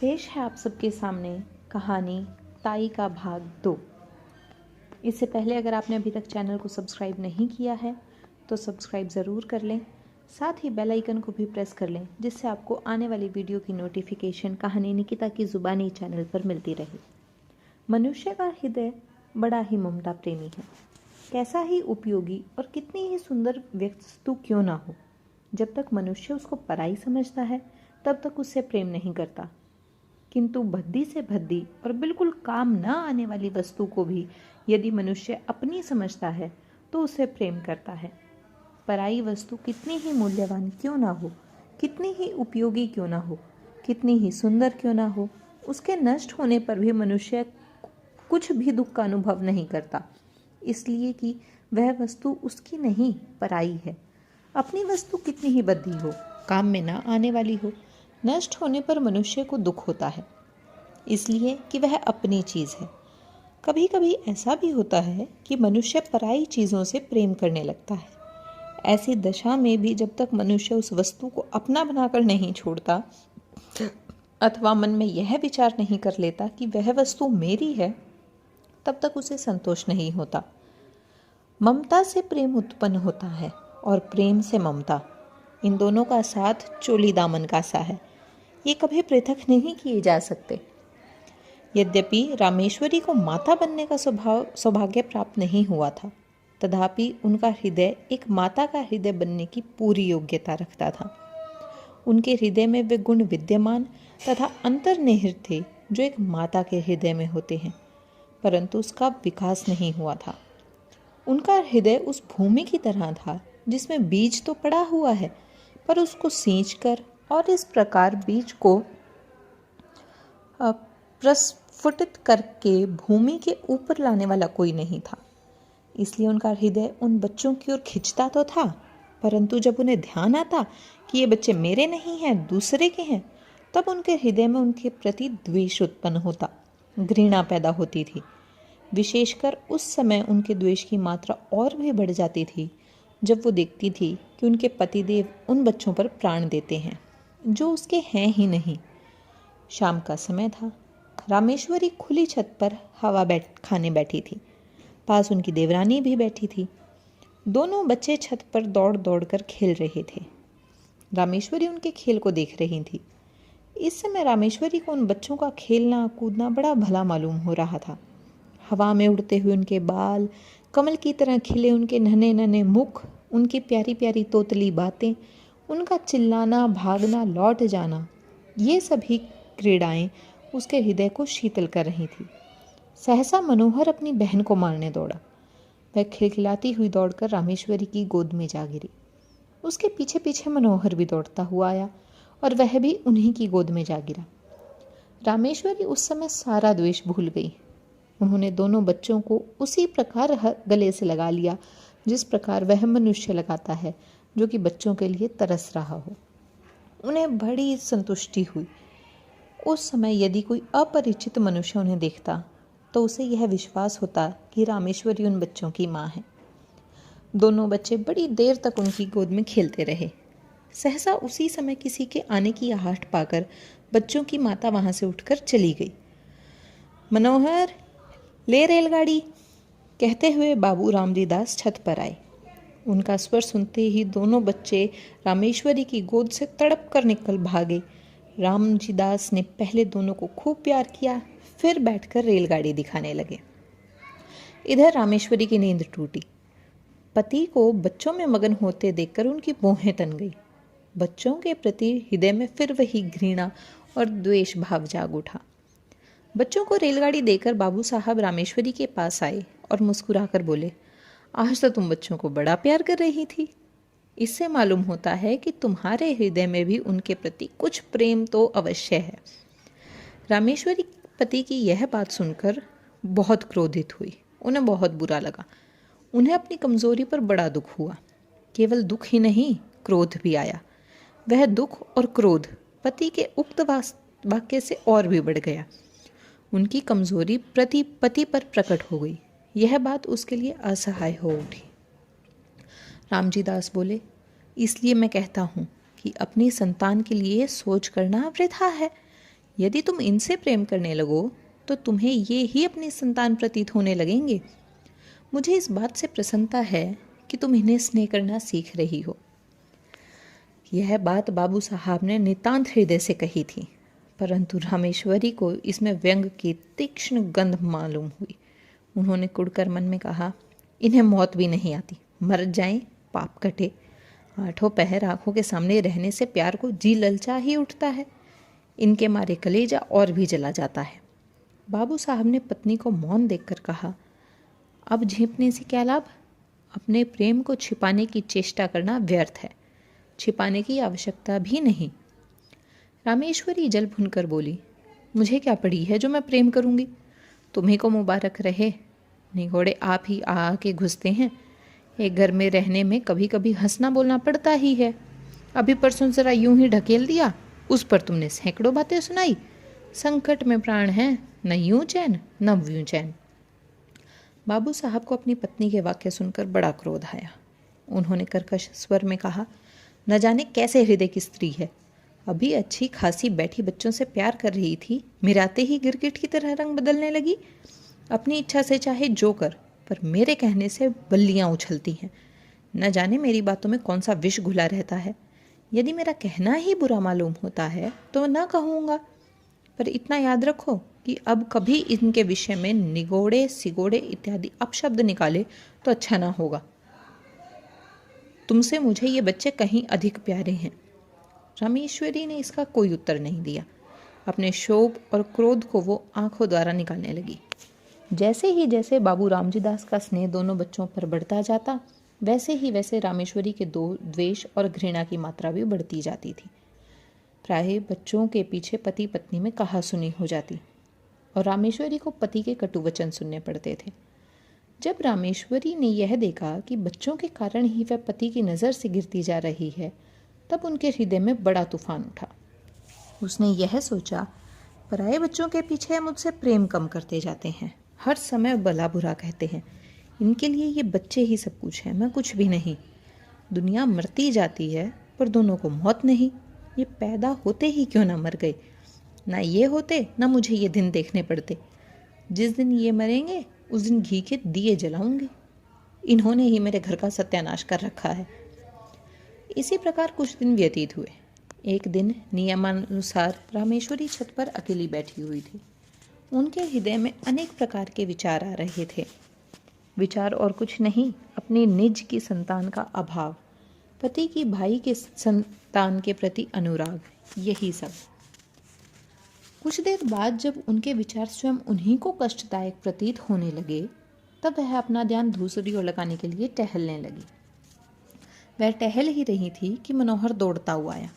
पेश है आप सबके सामने कहानी ताई का भाग 2। इससे पहले अगर आपने अभी तक चैनल को सब्सक्राइब नहीं किया है तो सब्सक्राइब ज़रूर कर लें, साथ ही बेल आइकन को भी प्रेस कर लें जिससे आपको आने वाली वीडियो की नोटिफिकेशन कहानी निकिता की ज़ुबानी चैनल पर मिलती रहे। मनुष्य का हृदय बड़ा ही ममता प्रेमी है। कैसा ही उपयोगी और कितनी ही सुंदर वस्तु क्यों ना हो, जब तक मनुष्य उसको पराई समझता है तब तक उससे प्रेम नहीं करता। किंतु भद्दी से भद्दी और बिल्कुल काम न आने वाली वस्तु को भी यदि मनुष्य अपनी समझता है तो उसे प्रेम करता है। पराई वस्तु कितनी ही मूल्यवान क्यों ना हो, कितनी ही उपयोगी क्यों ना हो, कितनी ही सुंदर क्यों ना हो, उसके नष्ट होने पर भी मनुष्य कुछ भी दुख का अनुभव नहीं करता, इसलिए कि वह वस्तु उसकी नहीं, पराई है। अपनी वस्तु कितनी ही बद्दी हो, काम में ना आने वाली हो, नष्ट होने पर मनुष्य को दुख होता है, इसलिए कि वह अपनी चीज़ है। कभी कभी ऐसा भी होता है कि मनुष्य पराई चीज़ों से प्रेम करने लगता है। ऐसी दशा में भी जब तक मनुष्य उस वस्तु को अपना बनाकर नहीं छोड़ता अथवा मन में यह विचार नहीं कर लेता कि वह वस्तु मेरी है, तब तक उसे संतोष नहीं होता। ममता से प्रेम उत्पन्न होता है और प्रेम से ममता, इन दोनों का साथ चोली दामन का सा है। ये कभी पृथक नहीं किए जा सकते। यद्यपि रामेश्वरी को माता बनने का सौभाग्य प्राप्त नहीं हुआ था, तथापि उनका हृदय एक माता का हृदय बनने की पूरी योग्यता रखता था। उनके हृदय में वे गुण विद्यमान तथा अंतर्निहित थे जो एक माता के हृदय में होते हैं, परंतु उसका विकास नहीं हुआ था। उनका हृदय उस भूमि की तरह था जिसमें बीज तो पड़ा हुआ है, पर उसको सींचकर और इस प्रकार बीज को प्रस्फुटित करके भूमि के ऊपर लाने वाला कोई नहीं था। इसलिए उनका हृदय उन बच्चों की ओर खिंचता तो था, परंतु जब उन्हें ध्यान आता कि ये बच्चे मेरे नहीं हैं, दूसरे के हैं, तब उनके हृदय में उनके प्रति द्वेष उत्पन्न होता, घृणा पैदा होती थी। विशेषकर उस समय उनके द्वेष की मात्रा और भी बढ़ जाती थी जब वो देखती थी कि उनके पतिदेव उन बच्चों पर प्राण देते हैं जो उसके हैं ही नहीं। शाम का समय था। रामेश्वरी खुली छत पर हवा खाने बैठी थी। पास उनकी देवरानी भी बैठी थी। दोनों बच्चे छत पर दौड़ दौड़ कर खेल रहे थे। रामेश्वरी उनके खेल को देख रही थी। इस समय रामेश्वरी को उन बच्चों का खेलना कूदना बड़ा भला मालूम हो रहा था। हवा में उड़ते हुए उनके बाल, कमल की तरह खिले उनके नन्हे नन्हे मुख, उनकी प्यारी प्यारी तोतली बातें, उनका चिल्लाना, भागना, लौट जाना, ये सभी क्रीड़ाएं उसके हृदय को शीतल कर रही थी। सहसा मनोहर अपनी बहन को मारने दौड़ा। वह खिलखिलाती हुई दौड़कर रामेश्वरी की गोद में जा गिरी। उसके पीछे पीछे मनोहर भी दौड़ता हुआ आया और वह भी उन्हीं की गोद में जा गिरा। रामेश्वरी उस समय सारा द्वेष भूल गई। उन्होंने दोनों बच्चों को उसी प्रकार गले से लगा लिया जिस प्रकार वह मनुष्य लगाता है जो कि बच्चों के लिए तरस रहा हो। उन्हें बड़ी संतुष्टि हुई। उस समय यदि कोई अपरिचित मनुष्य उन्हें देखता तो उसे यह विश्वास होता कि रामेश्वरी उन बच्चों की माँ है। दोनों बच्चे बड़ी देर तक उनकी गोद में खेलते रहे। सहसा उसी समय किसी के आने की आहट पाकर बच्चों की माता वहां से उठकर चली गई। मनोहर, ले रेलगाड़ी, कहते हुए बाबू रामजी दास छत पर आए। उनका स्वर सुनते ही दोनों बच्चे रामेश्वरी की गोद से तड़प कर निकल भागे। रामजी दास ने पहले दोनों को खूब प्यार किया, फिर बैठकर रेलगाड़ी दिखाने लगे। इधर रामेश्वरी की नींद टूटी। पति को बच्चों में मगन होते देखकर उनकी भौहें तन गई। बच्चों के प्रति हृदय में फिर वही घृणा और द्वेष भाव जाग उठा। बच्चों को रेलगाड़ी देकर बाबू साहब रामेश्वरी के पास आए और मुस्कुराकर बोले, आज तो तुम बच्चों को बड़ा प्यार कर रही थी। इससे मालूम होता है कि तुम्हारे हृदय में भी उनके प्रति कुछ प्रेम तो अवश्य है। रामेश्वरी पति की यह बात सुनकर बहुत क्रोधित हुई। उन्हें बहुत बुरा लगा। उन्हें अपनी कमजोरी पर बड़ा दुख हुआ। केवल दुख ही नहीं, क्रोध भी आया। वह दुख और क्रोध पति के उक्त वाक्य से और भी बढ़ गया। उनकी कमजोरी पति पर प्रकट हो गई। यह बात उसके लिए असहाय हो उठी। रामजी दास बोले, इसलिए मैं कहता हूँ कि अपनी संतान के लिए सोच करना वृथा है। यदि तुम इनसे प्रेम करने लगो तो तुम्हें ये ही अपनी संतान प्रतीत होने लगेंगे। मुझे इस बात से प्रसन्नता है कि तुम इन्हें स्नेह करना सीख रही हो। यह बात बाबू साहब ने नितांत हृदय से कही थी, परंतु रामेश्वरी को इसमें व्यंग की तीक्ष्ण गंध मालूम हुई। उन्होंने कुड़कर मन में कहा, इन्हें मौत भी नहीं आती, मर जाएं, पाप कटे। आठों पहर आंखों के सामने रहने से प्यार को जी ललचा ही उठता है। इनके मारे कलेजा और भी जला जाता है। बाबू साहब ने पत्नी को मौन देखकर कहा, अब झेपने से क्या लाभ? अपने प्रेम को छिपाने की चेष्टा करना व्यर्थ है। छिपाने की आवश्यकता भी नहीं। रामेश्वरी जल भुनकर बोली, मुझे क्या पड़ी है जो मैं प्रेम करूंगी? तुम्ही को मुबारक रहे। निगोड़े आप ही आके घुसते हैं। एक घर में रहने में कभी कभी हंसना बोलना पड़ता ही है। अभी परसों जरा यूं ही ढकेल दिया, उस पर तुमने सैकड़ों बातें सुनाई। संकट में प्राण है, न यूं चैन न व्यूं चैन। बाबू साहब को अपनी पत्नी के वाक्य सुनकर बड़ा क्रोध आया। उन्होंने कर्कश स्वर में कहा, न जाने कैसे हृदय की स्त्री है। अभी अच्छी खासी बैठी बच्चों से प्यार कर रही थी, मिराते ही गिरगिट की तरह रंग बदलने लगी। अपनी इच्छा से चाहे जो कर, पर मेरे कहने से बल्लियां उछलती हैं। न जाने मेरी बातों में कौन सा विष घुला रहता है। यदि मेरा कहना ही बुरा मालूम होता है तो न कहूँगा, पर इतना याद रखो कि अब कभी इनके विषय में निगोड़े सिगोड़े इत्यादि अपशब्द निकाले तो अच्छा ना होगा। तुमसे मुझे ये बच्चे कहीं अधिक प्यारे हैं। रामेश्वरी ने इसका कोई उत्तर नहीं दिया। अपने शोक और क्रोध को वो आंखों द्वारा निकालने लगी। जैसे बाबू रामजी दास का स्नेह दोनों बच्चों पर बढ़ता जाता, वैसे ही वैसे रामेश्वरी के द्वेष और घृणा की मात्रा भी बढ़ती जाती थी। प्राय बच्चों के पीछे पति पत्नी में कहा सुनी हो जाती और रामेश्वरी को पति के कटु वचन सुनने पड़ते थे। जब रामेश्वरी ने यह देखा कि बच्चों के कारण ही वह पति की नज़र से गिरती जा रही है, तब उनके हृदय में बड़ा तूफान उठा। उसने यह सोचा, पराये बच्चों के पीछे मुझसे प्रेम कम करते जाते हैं, हर समय भला बुरा कहते हैं। इनके लिए ये बच्चे ही सब कुछ है, मैं कुछ भी नहीं। दुनिया मरती जाती है पर दोनों को मौत नहीं। ये पैदा होते ही क्यों ना मर गए। ना ये होते ना मुझे ये दिन देखने पड़ते। जिस दिन ये मरेंगे उस दिन घी के दिए जलाऊंगी। इन्होंने ही मेरे घर का सत्यानाश कर रखा है। इसी प्रकार कुछ दिन व्यतीत हुए। एक दिन नियमानुसार रामेश्वरी छत पर अकेली बैठी हुई थी। उनके हृदय में अनेक प्रकार के विचार आ रहे थे। विचार और कुछ नहीं, अपनी निज की संतान का अभाव, पति की भाई के संतान के प्रति अनुराग, यही सब। कुछ देर बाद जब उनके विचार स्वयं उन्हीं को कष्टदायक प्रतीत होने लगे, तब वह अपना ध्यान दूसरी ओर लगाने के लिए टहलने लगी। वह टहल ही रही थी कि मनोहर दौड़ता हुआ आया।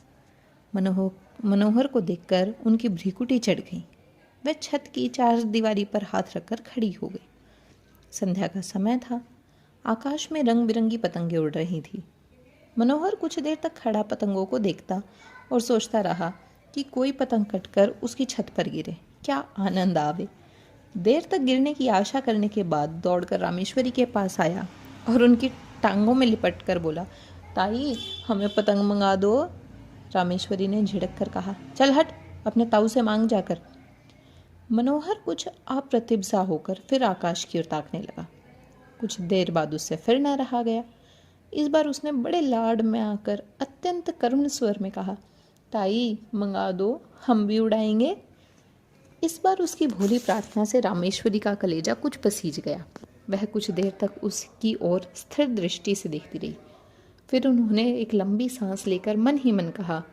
मनोहर को देखकर उनकी भ्रीकुटी चढ़ गई। वह छत की चार दीवारी पर हाथ रखकर खड़ी हो गई। संध्या का समय था। आकाश में रंग बिरंगी पतंगें उड़ रही थी। मनोहर कुछ देर तक खड़ा पतंगों को देखता और सोचता रहा कि कोई पतंग कटकर उसकी छत पर गिरे, क्या आनंद आवे। देर तक गिरने की आशा करने के बाद दौड़कर रामेश्वरी के पास आया और उनकी टांगों में लिपट कर बोला, ताई हमें पतंग मंगा दो। रामेश्वरी ने झिड़क कर कहा, चल हट, अपने ताऊ से मांग जाकर। मनोहर कुछ अप्रतिभ सा होकर फिर आकाश की ओर ताकने लगा। कुछ देर बाद उससे फिर न रहा गया। इस बार उसने बड़े लाड में आकर अत्यंत करुण स्वर में कहा, ताई मंगा दो, हम भी उड़ाएंगे। इस बार उसकी भोली प्रार्थना से रामेश्वरी का कलेजा कुछ पसीज गया। वह कुछ देर तक उसकी ओर स्थिर दृष्टि से देखती रही। फिर उन्होंने एक लंबी सांस लेकर मन ही मन कहा,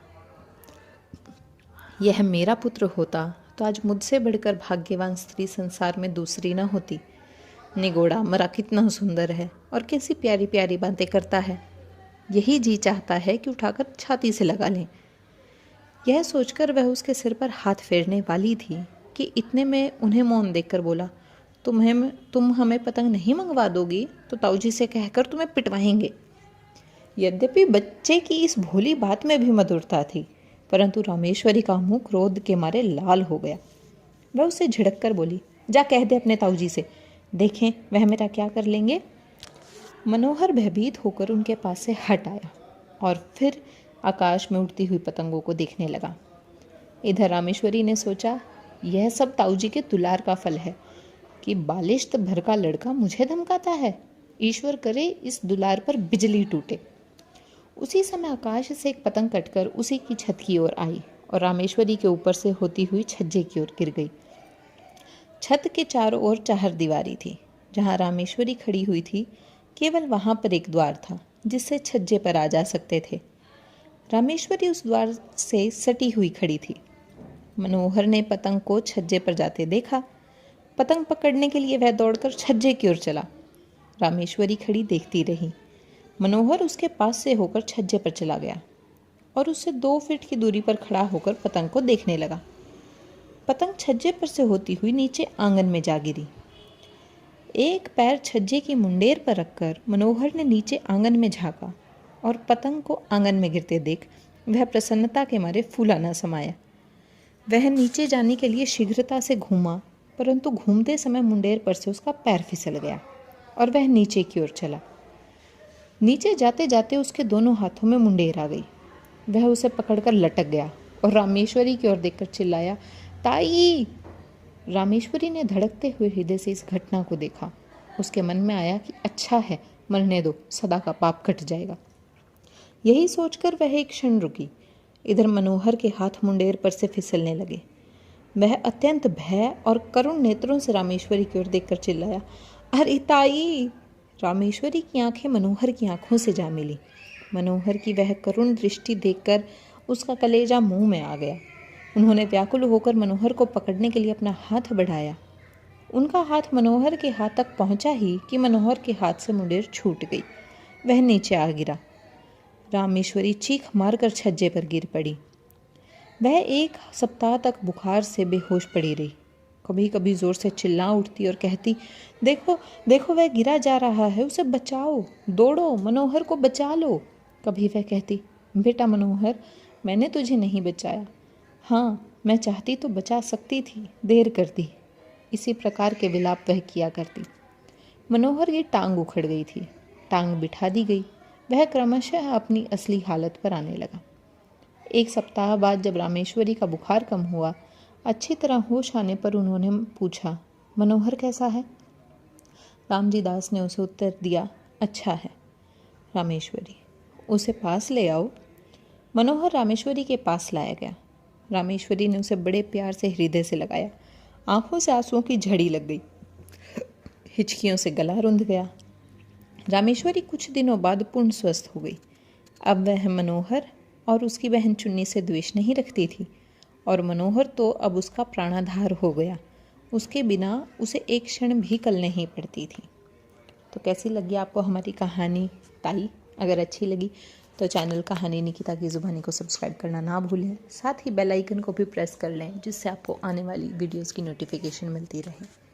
यह मेरा पुत्र होता तो आज मुझसे बढ़कर भाग्यवान स्त्री संसार में दूसरी न होती। निगोड़ा मरा कितना सुंदर है और कैसी प्यारी प्यारी बातें करता है। यही जी चाहता है कि उठाकर छाती से लगा लें। यह सोचकर वह उसके सिर पर हाथ फेरने वाली थी कि इतने में उन्हें मौन देखकर बोला, तुम हमें पतंग नहीं मंगवा दोगी तो ताऊजी से कहकर तुम्हें पिटवाएंगे। यद्यपि बच्चे की इस भोली बात में भी मधुरता थी, परंतु रामेश्वरी का मुंह क्रोध के मारे लाल हो गया। वह उसे झिड़क कर बोली, जा कह दे अपने ताऊजी से, देखें वह मेरा क्या कर लेंगे। मनोहर भयभीत होकर उनके पास से हट आया और फिर आकाश में उड़ती हुई पतंगों को देखने लगा। इधर रामेश्वरी ने सोचा, यह सब ताऊजी के दुलार का फल है कि बालिश्त भर का लड़का मुझे धमकाता है। ईश्वर करे इस दुलार पर बिजली टूटे। उसी समय आकाश से एक पतंग कटकर उसी की छत की ओर आई और रामेश्वरी के ऊपर से होती हुई छज्जे की ओर गिर गई। छत के चारों ओर चार दीवारी थी। जहाँ रामेश्वरी खड़ी हुई थी, केवल वहाँ पर एक द्वार था जिससे छज्जे पर आ जा सकते थे। रामेश्वरी उस द्वार से सटी हुई खड़ी थी। मनोहर ने पतंग को छज्जे पर जाते देखा। पतंग पकड़ने के लिए वह दौड़कर छज्जे की ओर चला। रामेश्वरी खड़ी देखती रही। मनोहर उसके पास से होकर छज्जे पर चला गया और उससे 2 फीट की दूरी पर खड़ा होकर पतंग को देखने लगा। पतंग छज्जे पर से होती हुई नीचे आंगन में जा गिरी। एक पैर छज्जे की मुंडेर पर रखकर मनोहर ने नीचे आंगन में झांका और पतंग को आंगन में गिरते देख वह प्रसन्नता के मारे फूला न समाया। वह नीचे जाने के लिए शीघ्रता से घूमा, परंतु घूमते समय मुंडेर पर से उसका पैर फिसल गया और वह नीचे की ओर चला। नीचे जाते जाते उसके दोनों हाथों में मुंडेर आ गई। वह उसे पकड़कर लटक गया और रामेश्वरी की ओर देखकर चिल्लाया, ताई! रामेश्वरी ने धड़कते हुए हृदय से इस घटना को देखा। उसके मन में आया कि अच्छा है, मरने दो, सदा का पाप कट जाएगा। यही सोचकर वह एक क्षण रुकी। इधर मनोहर के हाथ मुंडेर पर से फिसलने लगे। वह अत्यंत भय और करुण नेत्रों से रामेश्वरी की ओर देखकर चिल्लाया, अरे ताई! रामेश्वरी की आंखें मनोहर की आंखों से जा मिली। मनोहर की वह करुण दृष्टि देखकर उसका कलेजा मुंह में आ गया। उन्होंने व्याकुल होकर मनोहर को पकड़ने के लिए अपना हाथ बढ़ाया। उनका हाथ मनोहर के हाथ तक पहुंचा ही कि मनोहर के हाथ से मुंडेर छूट गई। वह नीचे आ गिरा। रामेश्वरी चीख मारकर छज्जे पर गिर पड़ी। वह 1 सप्ताह तक बुखार से बेहोश पड़ी रही। कभी कभी जोर से चिल्ला उठती और कहती, देखो देखो, वह गिरा जा रहा है, उसे बचाओ, दौड़ो, मनोहर को बचा लो। कभी वह कहती, बेटा मनोहर, मैंने तुझे नहीं बचाया। हाँ, मैं चाहती तो बचा सकती थी, देर कर दी। इसी प्रकार के विलाप वह किया करती। मनोहर की टांग उखड़ गई थी। टांग बिठा दी गई। वह क्रमशः अपनी असली हालत पर आने लगा। 1 सप्ताह बाद जब रामेश्वरी का बुखार कम हुआ, अच्छी तरह होश आने पर उन्होंने पूछा, मनोहर कैसा है? रामजी दास ने उसे उत्तर दिया, अच्छा है। रामेश्वरी, उसे पास ले आओ। मनोहर रामेश्वरी के पास लाया गया। रामेश्वरी ने उसे बड़े प्यार से हृदय से लगाया। आंखों से आंसुओं की झड़ी लग गई। हिचकियों से गला रुंध गया। रामेश्वरी कुछ दिनों बाद पूर्ण स्वस्थ हो गई। अब वह मनोहर और उसकी बहन चुन्नी से द्वेष नहीं रखती थी और मनोहर तो अब उसका प्राणाधार हो गया। उसके बिना उसे एक क्षण भी कल नहीं पड़ती थी। तो कैसी लगी आपको हमारी कहानी ताई? अगर अच्छी लगी तो चैनल कहानी निकिता की ज़ुबानी को सब्सक्राइब करना ना भूलें। साथ ही बेल आइकन को भी प्रेस कर लें, जिससे आपको आने वाली वीडियोज़ की नोटिफिकेशन मिलती रहे।